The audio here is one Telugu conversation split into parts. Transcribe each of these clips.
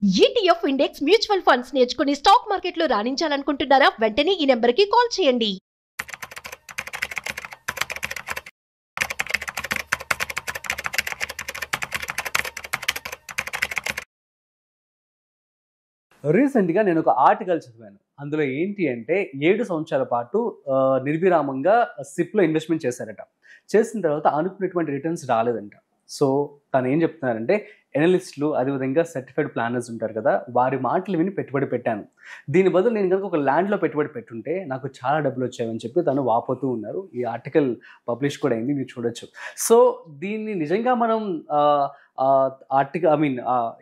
ETF ఇండెక్స్ మ్యూచువల్ ఫండ్స్ నేర్చుకుని స్టాక్ మార్కెట్లో రాణించాలనుకుంటున్నారా? వెంటనే ఈ నెంబర్కి కాల్ చేయండి. రీసెంట్‌గా నేను ఒక ఆర్టికల్ చదివాను. అందులో ఏంటి అంటే 7 సంవత్సరాల పాటు నిర్విరామంగా సిప్‌లో ఇన్వెస్ట్‌మెంట్ చేశారట. చేసిన తర్వాత అనుకున్నటువంటి రిటర్న్స్ రాలేదంట. సో తను ఏం చెప్తున్నారంటే ఎనలిస్టులు అదేవిధంగా సర్టిఫైడ్ ప్లానర్స్ ఉంటారు కదా, వారి మాటలు విని పెట్టుబడి పెట్టాను. దీని బదులు నేను కనుక ఒక ల్యాండ్‌లో పెట్టుబడి పెట్టుంటే నాకు చాలా డబ్బులు వచ్చాయని చెప్పి తను వాపోతూ ఉన్నారు. ఈ ఆర్టికల్ పబ్లిష్ కూడా అయింది, మీరు చూడొచ్చు. సో దీన్ని నిజంగా మనం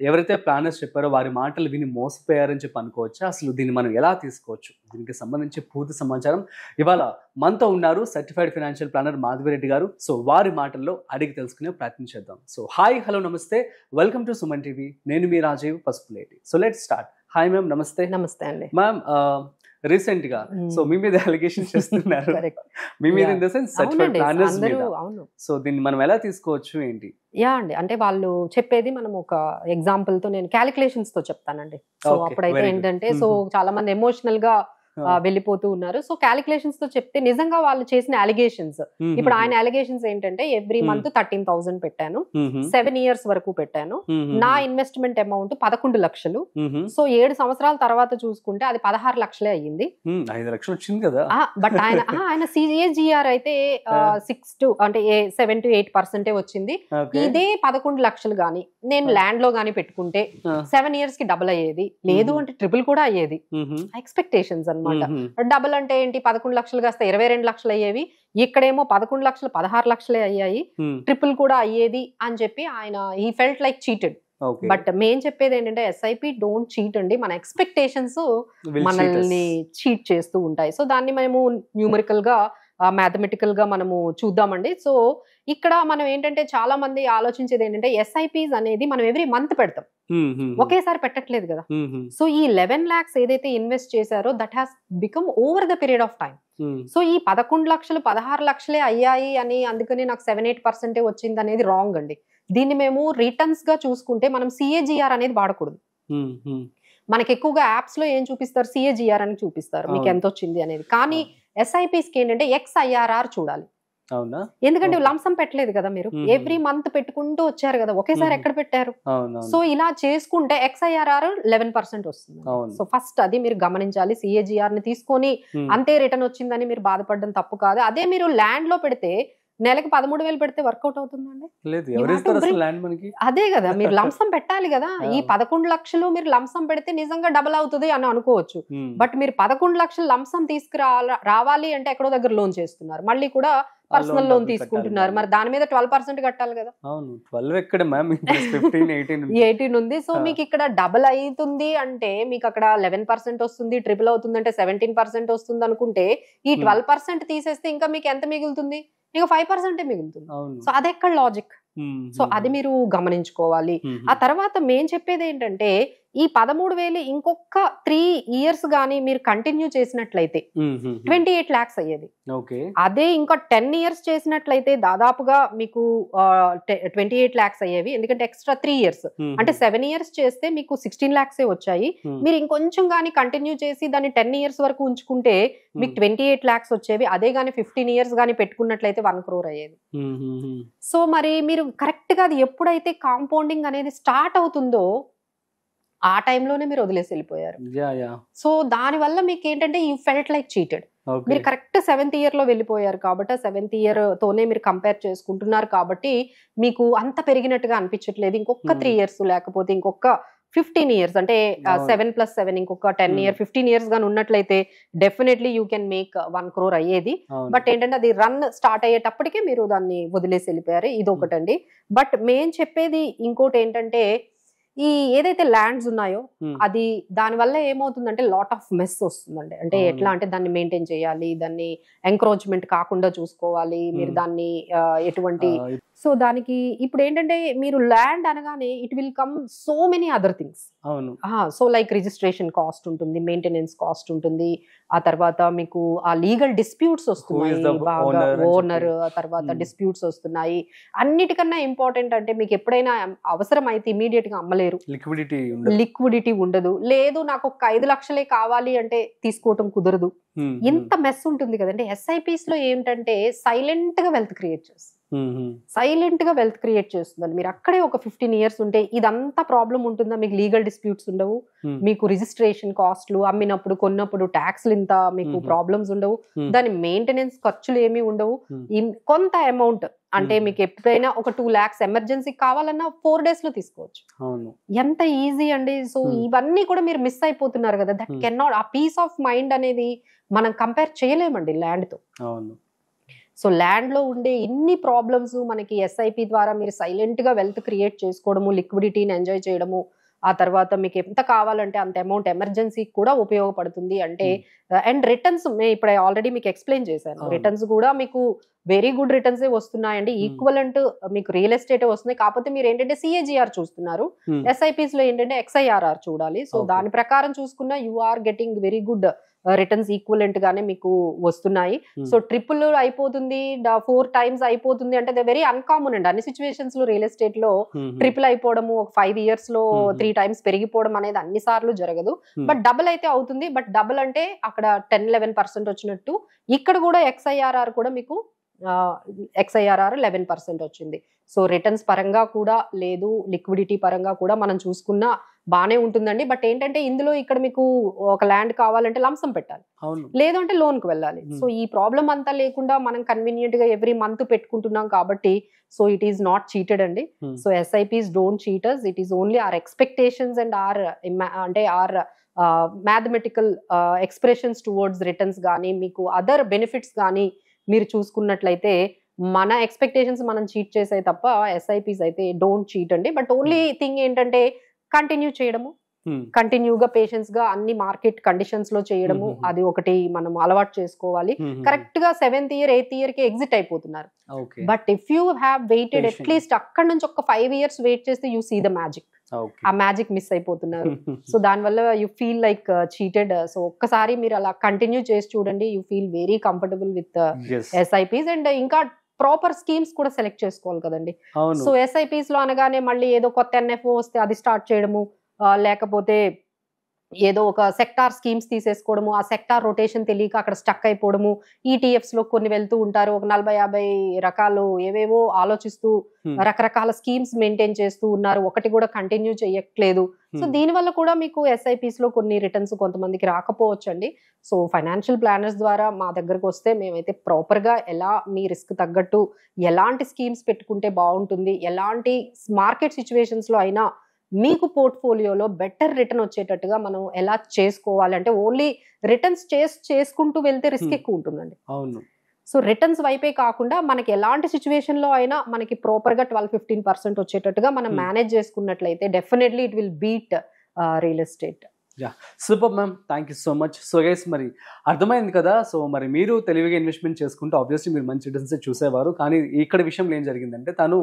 ఎవరైతే ప్లానర్స్ చెప్పారో వారి మాటలు విని మోసపోయారని చెప్పి అనుకోవచ్చా? అసలు దీన్ని మనం ఎలా తీసుకోవచ్చు? దీనికి సంబంధించి పూర్తి సమాచారం ఇవాళ మనతో ఉన్నారు సర్టిఫైడ్ ఫైనాన్షియల్ ప్లానర్ మాధవిరెడ్డి గారు. సో వారి మాటల్లో అడిగి తెలుసుకునే ప్రయత్నం చేద్దాం. సో హాయ్, హలో, నమస్తే, వెల్కమ్ టు సుమన్ టీవీ. నేను మీ Rajiv Pasupuleti. So let's start. Hi ma'am, నమస్తే. నమస్తే అండి. మ్యామ్, రీసెంట్ గా సో మీ మీద అలిగేషన్ చేస్తున్నారు. మీ మీద in the sense certified planners మీద. సో దీన్ని మనం ఎలా తీసుకోవచ్చు ఏంటి? అండి, అంటే వాళ్ళు చెప్పేది మనం ఒక ఎగ్జాంపుల్ తో నేను క్యాలిక్యులేషన్స్ తో చెప్తానండి. సో అప్పుడైతే ఏంటంటే సో చాలా మంది ఎమోషనల్ గా వెళ్ళిపోతూ ఉన్నారు. సో క్యాలిక్యులేషన్స్ తో చెప్తే నిజంగా వాళ్ళు చేసిన అలిగేషన్స్, ఇప్పుడు ఆయన అలిగేషన్స్ ఏంటంటే ఎవ్రీ మంత్ 13,000 పెట్టాను, 7 years వరకు పెట్టాను, నా ఇన్వెస్ట్మెంట్ అమౌంట్ 11 లక్షలు. సో 7 సంవత్సరాల తర్వాత చూసుకుంటే అది 16 లక్షలే అయ్యింది. 5 లక్షలు వచ్చింది కదా. బట్ ఆయన CAGR అయితే 7 to 8% వచ్చింది. ఇదే 11 లక్షలు గాని నేను ల్యాండ్ లో గాని పెట్టుకుంటే 7 years కి డబుల్ అయ్యేది, లేదు అంటే ట్రిపుల్ కూడా అయ్యేది. ఎక్స్పెక్టేషన్స్ అనమాట. డబుల్ అంటే ఏంటి? 11 లక్షలు కాస్త 22 లక్షలు అయ్యేవి, ఇక్కడేమో 11 లక్షలు 16 లక్షలే అయ్యాయి, ట్రిపుల్ కూడా అయ్యేది అని చెప్పి ఆయన he felt like cheated. But మేం చెప్పేది ఏంటంటే SIP డోంట్ చీట్ అండి, మన ఎక్స్పెక్టేషన్స్ మనల్ని చీట్ చేస్తూ ఉంటాయి. సో దాన్ని మేము న్యూమరికల్ గా మ్యాథమెటికల్ గా మనము చూద్దామండి. సో ఇక్కడ మనం ఏంటంటే చాలా మంది ఆలోచించేది ఏంటంటే SIPs అనేది మనం ఎవ్రీ మంత్ పెడతాం, ఒకేసారి పెట్టట్లేదు కదా. సో ఈ 11 lakhs ఏదైతే ఇన్వెస్ట్ చేశారో that has become over the period of time. So ఈ 11 లక్షలు 16 లక్షలే అయ్యాయి అని అందుకని నాకు 7-8% వచ్చింది అనేది రాంగ్ అండి. దీన్ని మేము రిటర్న్స్ గా చూసుకుంటే మనం CAGR అనేది వాడకూడదు. మనకి ఎక్కువగా యాప్స్ లో ఏం చూపిస్తారు? CAGR అని చూపిస్తారు, మీకు ఎంత వచ్చింది అనేది. కానీ SIPs కి ఏంటంటే XIRR చూడాలి. ఎందుకంటే లంసం పెట్టలేదు కదా, మీరు ఎవ్రీ మంత్ పెట్టుకుంటూ వచ్చారు కదా, ఒకేసారి ఎక్కడ పెట్టారు? సో ఇలా చేసుకుంటే XIRR 11% వస్తుంది. సో ఫస్ట్ అది మీరు గమనించాలి. CAGR ని తీసుకొని అంతే రిటర్న్ వచ్చిందని మీరు బాధపడడం తప్పు కాదు. అదే మీరు ల్యాండ్ లో పెడితే నెలకి 13,000 పెడితే వర్కౌట్ అవుతుందండి? అదే కదా, మీరు లంసం పెట్టాలి కదా. ఈ 11 లక్షలు మీరు లంసం పెడితే నిజంగా డబుల్ అవుతుంది అని అనుకోవచ్చు. బట్ మీరు 11 లక్షలు లంసం రావాలి అంటే ఎక్కడో దగ్గర లోన్ చేస్తున్నారు, మళ్ళీ కూడా పర్సనల్ లోన్ తీసుకుంటున్నారు, మరి దాని మీద 12% కట్టాలి కదా. 18 ఉంది. సో మీకు ఇక్కడ డబుల్ అవుతుంది అంటే మీకు అక్కడ 11% వస్తుంది, ట్రిపుల్ అవుతుంది అంటే 17% వస్తుంది అనుకుంటే ఈ 12% తీసేస్తే ఇంకా మీకు ఎంత మిగులుతుంది? ఇంకా 5% మిగులుతుంది. సో అది ఎక్కడ లాజిక్? సో అది మీరు గమనించుకోవాలి. ఆ తర్వాత మేం చెప్పేది ఏంటంటే ఈ 13,000 ఇంకొక 3 years గానీ మీరు కంటిన్యూ చేసినట్లయితే 28 lakhs అయ్యేది. అదే ఇంకా 10 years చేసినట్లయితే దాదాపుగా మీకు 28 lakhs అయ్యేవి. ఎందుకంటే ఎక్స్ట్రా 3 years అంటే 7 years చేస్తే మీకు 16 lakhs వచ్చాయి. మీరు ఇంకొంచెం గానీ కంటిన్యూ చేసి దాన్ని 10 years వరకు ఉంచుకుంటే మీకు 28 lakhs వచ్చేవి. అదే గానీ 15 years గానీ పెట్టుకున్నట్లయితే 1 crore అయ్యేది. సో మరి మీరు కరెక్ట్ గా అది ఎప్పుడైతే కాంపౌండింగ్ అనేది స్టార్ట్ అవుతుందో ఆ టైంలోనే మీరు వదిలేసి వెళ్ళిపోయారు. సో దాని వల్ల మీకు ఏంటంటే యూ ఫెల్ట్ లైక్ చీటెడ్. మీరు కరెక్ట్ 7th year లో వెళ్ళిపోయారు కాబట్టి 7th year తోనే మీరు కంపేర్ చేసుకుంటున్నారు కాబట్టి మీకు అంత పెరిగినట్టుగా అనిపించట్లేదు. ఇంకొక 3 years లేకపోతే ఇంకొక 15 years అంటే 7+7 ఇంకొక 10 years 15 years గాని ఉన్నట్లయితే definitely you can make 1 crore అయ్యేది. బట్ ఏంటంటే అది రన్ స్టార్ట్ అయ్యేటప్పటికే మీరు దాన్ని వదిలేసి వెళ్ళిపోయారు. ఇది ఒకటండి. బట్ మేం చెప్పేది ఇంకోటి ఏంటంటే ఈ ఏదైతే ల్యాండ్స్ ఉన్నాయో అది దాని వల్ల ఏమవుతుందంటే లాట్ ఆఫ్ మెస్ వస్తుందండి. అంటే ఎట్లా అంటే దాన్ని మెయింటైన్ చేయాలి, దాన్ని ఎంక్రోచ్మెంట్ కాకుండా చూసుకోవాలి, మీరు దాన్ని ఎటువంటి సో దానికి ఇప్పుడు ఏంటంటే మీరు ల్యాండ్ అనగానే it will come so many other things. అవును. సో లైక్ రిజిస్ట్రేషన్ కాస్ట్ ఉంటుంది, మెయింటెనెన్స్ కాస్ట్ ఉంటుంది, ఆ తర్వాత మీకు ఆ లీగల్ డిస్ప్యూట్స్ వస్తున్నాయి, బాగా ఓనర్ తర్వాత డిస్ప్యూట్స్ వస్తున్నాయి. అన్నిటికన్నా ఇంపార్టెంట్ అంటే మీకు ఎప్పుడైనా అవసరం అయితే ఇమీడియట్ గా అమ్మలేరు, లిక్విడిటీ ఉండదు. లేదు నాకు ఒక 5 లక్షలే కావాలి అంటే తీసుకోవటం కుదరదు. ఇంత మెస్ ఉంటుంది కదండి. ఎస్ఐపిస్ లో ఏంటంటే సైలెంట్ గా వెల్త్ క్రియేట్ చేస్తుంది, మీరు అక్కడే ఒక 15 years ఉంటే ఇదంతా ప్రాబ్లం ఉంటుందా? మీకు లీగల్ డిస్ప్యూట్స్ ఉండవు, మీకు రిజిస్ట్రేషన్ కాస్ట్లు, అమ్మినప్పుడు కొన్నప్పుడు ట్యాక్స్లు ఇంత మీకు ప్రాబ్లమ్స్ ఉండవు, దాని మెయింటెనెన్స్ ఖర్చులు ఏమీ ఉండవు. కొంత అమౌంట్ అంటే మీకు ఎప్పుడైనా ఒక 2 lakhs ఎమర్జెన్సీ కావాలన్నా 4 days లో తీసుకోవచ్చు. ఎంత ఈజీ అండి. సో ఇవన్నీ కూడా మీరు మిస్ అయిపోతున్నారు కదా. దట్ కెన్ నాట్, ఆ పీస్ ఆఫ్ మైండ్ అనేది మనం కంపేర్ చేయలేమండి ల్యాండ్ తో. సో ల్యాండ్ లో ఉండే ఇన్ని ప్రాబ్లమ్స్ మనకి ఎస్ఐపి ద్వారా మీరు సైలెంట్ గా వెల్త్ క్రియేట్ చేసుకోవడము, లిక్విడిటీని ఎంజాయ్ చేయడము, ఆ తర్వాత మీకు ఎంత కావాలంటే అంత అమౌంట్ ఎమర్జెన్సీకి కూడా ఉపయోగపడుతుంది. అంటే అండ్ రిటర్న్స్ ఇప్పుడు ఆల్రెడీ మీకు ఎక్స్ప్లెయిన్ చేశాను, రిటర్న్స్ కూడా మీకు వెరీ గుడ్ రిటర్న్స్ వస్తున్నాయండి. ఈక్వలెంట్ మీకు రియల్ ఎస్టేట్ వస్తున్నాయి. కాకపోతే మీరు ఏంటంటే సిఏజిఆర్ చూస్తున్నారు, ఎస్ఐపిస్ లో ఏంటంటే XIRR చూడాలి. సో దాని ప్రకారం చూసుకున్న you are getting very good returns, equivalent గానే మీకు వస్తున్నాయి. సో ట్రిపుల్ అయిపోతుంది, 4 times అయిపోతుంది అంటే వెరీ అన్కామన్ అండి. అన్ని సిచ్యువేషన్స్ లో రియల్ ఎస్టేట్ లో ట్రిపుల్ అయిపోవడము, ఒక 5 years లో 3 times పెరిగిపోవడం అనేది అన్ని సార్లు జరగదు. బట్ డబుల్ అయితే అవుతుంది. బట్ డబుల్ అంటే అక్కడ 10-11% వచ్చినట్టు, ఇక్కడ కూడా XIRR కూడా మీకు XIRR 11% వచ్చింది. సో రిటర్న్స్ పరంగా కూడా లేదు, లిక్విడిటీ పరంగా కూడా మనం చూసుకున్నా బానే ఉంటుందండి. బట్ ఏంటంటే ఇందులో ఇక్కడ మీకు ఒక ల్యాండ్ కావాలంటే లంసం పెట్టాలి, లేదు అంటే లోన్ కు వెళ్ళాలి. సో ఈ ప్రాబ్లం అంతా లేకుండా మనం కన్వీనియంట్ గా ఎవ్రీ మంత్ పెట్టుకుంటున్నాం కాబట్టి so it is not cheated అండి. So SIPs don't cheat us, it is only our expectations and our mathematical expressions towards returns కానీ మీకు అదర్ బెనిఫిట్స్ కానీ మీరు చూసుకున్నట్లయితే మన ఎక్స్పెక్టేషన్స్ మనం చీట్ చేసే తప్ప ఎస్ఐపిస్ అయితే డోంట్ చీట్ అండి. బట్ ఓన్లీ థింగ్ ఏంటంటే కంటిన్యూ చేయడము, కంటిన్యూగా పేషెన్స్ గా అన్ని మార్కెట్ కండిషన్స్ లో చేయడము, అది ఒకటి మనం అలవాటు చేసుకోవాలి. కరెక్ట్ గా 7th year 8th year కి ఎగ్జిట్ అయిపోతున్నారు. But if you have weighted at least అక్కడ నుంచి ఒక 5 years వెయిట్ చేస్తే యూ సీ ద మ్యాజిక్. ఆ మ్యాజిక్ మిస్ అయిపోతున్నారు. సో దానివల్ల you feel like cheated. So ఒక్కసారి మీరు అలా కంటిన్యూ చేసి చూడండి, you feel very comfortable with SIPs. And ఇంకా ప్రాపర్ స్కీమ్స్ కూడా సెలెక్ట్ చేసుకోవాలి కదండి. సో ఎస్ఐపిస్ లో అనగానే మళ్ళీ ఏదో కొత్త NFO వస్తే అది స్టార్ట్ చేయడము, లేకపోతే ఏదో ఒక సెక్టార్ స్కీమ్స్ తీసేసుకోవడము, ఆ సెక్టార్ రొటేషన్ తెలియక అక్కడ స్టక్ అయిపోవడము. ETFs లో కొన్ని వెళ్తూ ఉంటారు, ఒక 40-50 రకాలు ఏవేవో ఆలోచిస్తూ రకరకాల స్కీమ్స్ మెయింటైన్ చేస్తూ ఉన్నారు, ఒకటి కూడా కంటిన్యూ చేయట్లేదు. సో దీనివల్ల కూడా మీకు ఎస్ఐపిస్ లో కొన్ని రిటర్న్స్ కొంతమందికి రాకపోవచ్చు అండి. సో ఫైనాన్షియల్ ప్లానర్స్ ద్వారా మా దగ్గరకు వస్తే మేమైతే ప్రాపర్ గా ఎలా మీ రిస్క్ తగ్గట్టు ఎలాంటి స్కీమ్స్ పెట్టుకుంటే బాగుంటుంది, ఎలాంటి మార్కెట్ సిచ్యువేషన్స్ లో అయినా మీకు పోర్ట్ఫోలియోలో బెటర్ రిటర్న్ వచ్చేటట్టుగా మనం ఎలా చేసుకోవాలి అంటే ఓన్లీ రిటర్న్స్ చేసుకుంటూ వెళ్తే రిస్క్ ఎక్కువ ఉంటుందండి. సో రిటర్న్స్ వైపే కాకుండా మనకి ఎలాంటి సిచ్యువేషన్ లో అయినా మనకి ప్రాపర్ గా 12-15% వచ్చేటట్టుగా మనం మేనేజ్ చేసుకున్నట్లయితే definitely it will beat real estate. Super ma'am, thank you so much. So guys మరి అర్థమైంది కదా. సో మరి మీరు తెలివిగా ఇన్వెస్ట్మెంట్ చేసుకుంటూ ఆబ్వియస్లీ మీరు మంచి రిటర్న్స్ చూసేవారు. కానీ ఇక్కడ విషయంలో ఏం జరిగిందంటే తను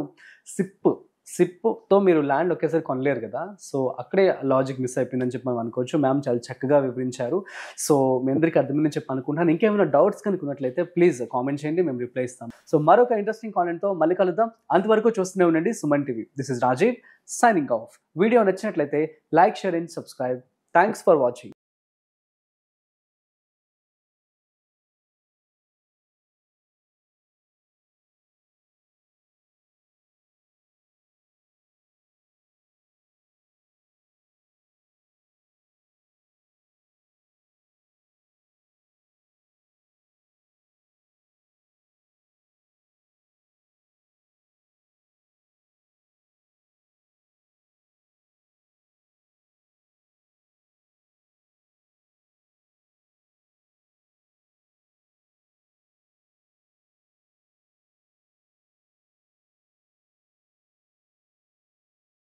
సిప్తో మీరు ల్యాండ్ ఒకేసారి కొనలేరు కదా. సో అక్కడే లాజిక్ మిస్ అయిపోయిందని చెప్పి మనం అనుకోవచ్చు. మ్యామ్ చాలా చక్కగా వివరించారు. సో మీ అందరికీ అర్థమైందని చెప్పి అనుకుంటున్నాను. ఇంకేమైనా డౌట్స్ కనుక్కున్నట్లయితే ప్లీజ్ కామెంట్ చేయండి, మేము రిప్లై ఇస్తాం. సో మరొక ఇంట్రెస్టింగ్ కామెంట్తో మళ్ళీ కలుద్దాం. అంతవరకు చూస్తూనే ఉండండి Suman TV. This is Rajiv signing off. Video నచ్చినట్లయితే like, share and subscribe. Thanks for watching.